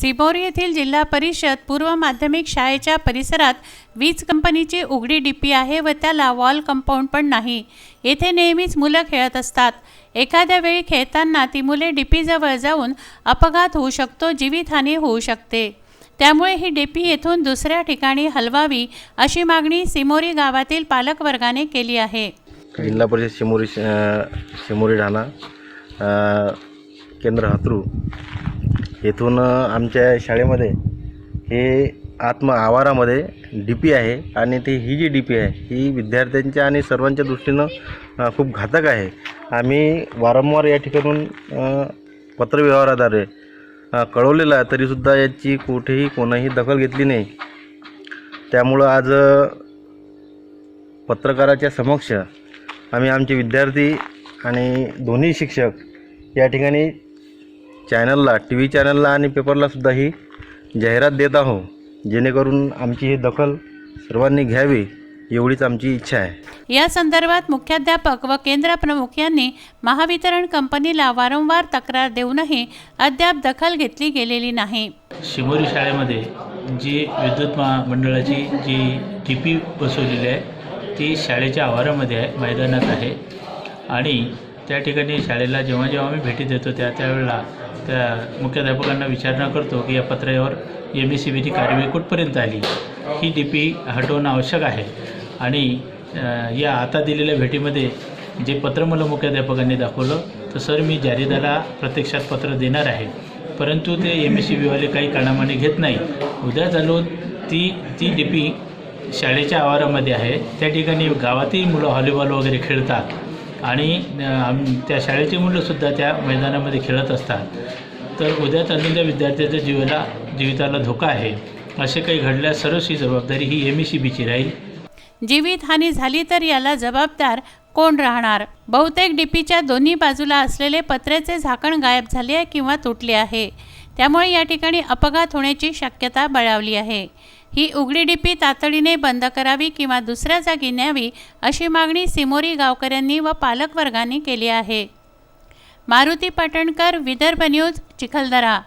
सिमोरी येथील जिल्हा परिषद पूर्व माध्यमिक शाळेच्या परिसरात वीज कंपनीची उघडी डीपी आहे व त्याला वॉल कंपाऊंड पण नाही। येथे नेहमीच मुलं खेळत असतात। एखाद्या वेळी खेळताना ती मुले डीपीजवळ जाऊन अपघात होऊ शकतो, जीवितहानी होऊ शकते। त्यामुळे ही डीपी येथून दुसऱ्या ठिकाणी हलवावी अशी मागणी सिमोरी गावातील पालकवर्गाने केली आहे। जिल्हा परिषद सिमोरी ढाणा केंद्र हातरू येथून आमच्या शाळेमध्ये हे आवारामध्ये डीपी आहे आणि ही जी डीपी आहे ही विद्यार्थ्यांच्या आणि सर्वांच्या दृष्टीनं खूप घातक आहे। आम्ही वारंवार या ठिकाणून पत्रव्यवहाराद्वारे कळवलेलं आहे, तरीसुद्धा याची कुठेही कोणीही दखल घेतली नाही। त्यामुळं आज पत्रकाराच्या समक्ष आम्ही आमचे विद्यार्थी आणि दोन्ही शिक्षक या ठिकाणी चॅनलला, टी व्ही चॅनलला आणि पेपरला सुद्धा ही जाहिरात देत आहोत, जेणेकरून आमची ही दखल सर्वांनी घ्यावी एवढीच आमची इच्छा आहे। या संदर्भात मुख्याध्यापक व केंद्र प्रमुख यांनी महावितरण कंपनीला वारंवार तक्रार देऊनही अद्याप दखल घेतली गेलेली नाही। सिमोरी शाळेमध्ये जी विद्युत मंडळाची जी डीपी बसवलेली आहे ती शाळेच्या आवारामध्ये आहे, मैदानात आहे आणि त्या ठिकाणी शाळेला जेव्हा आम्ही भेटी देतो त्यावेळेला त्या मुख्याध्यापकांना विचारणा करतो की या पत्रावर MSEBची कार्यवाही कुठपर्यंत आली, ही डीपी हटवणं आवश्यक आहे। आणि या आता दिलेल्या भेटीमध्ये जे पत्र मला मुख्याध्यापकांनी दाखवलं तर सर मी जारीदाराला प्रत्यक्षात पत्र देणार आहे, परंतु ते MSEBवाले काही कारणामाने घेत नाही। उद्या चालून ती डीपी शाळेच्या आवारामध्ये आहे, त्या ठिकाणी गावातील मुलं व्हॉलीबॉल वगैरे खेळतात आणि त्या शाळेची मुलंसुद्धा त्या मैदानामध्ये खेळत असतात। तर उद्या चालून त्या विद्यार्थ्याच्या जीविताला धोका आहे, असे काही घडल्यास सर्वस्वी जबाबदारी ही MSEBची राहील। जीवितहानी झाली तर याला जबाबदार कोण राहणार? बहुतेक डीपीच्या दोन्ही बाजूला असलेले पत्र्याचे झाकण गायब झाले आहे किंवा तुटले आहे, त्यामुळे या ठिकाणी अपघात होण्याची शक्यता बळावली आहे। ही उघडी डीपी तातडीने बंद करावी किंवा दुसऱ्या जागी न्यावी अशी मागणी सिमोरी गावकऱ्यांनी व पालकवर्गाने केली आहे। मारुती पाटणकर, विदर्भ न्यूज, चिखलदरा।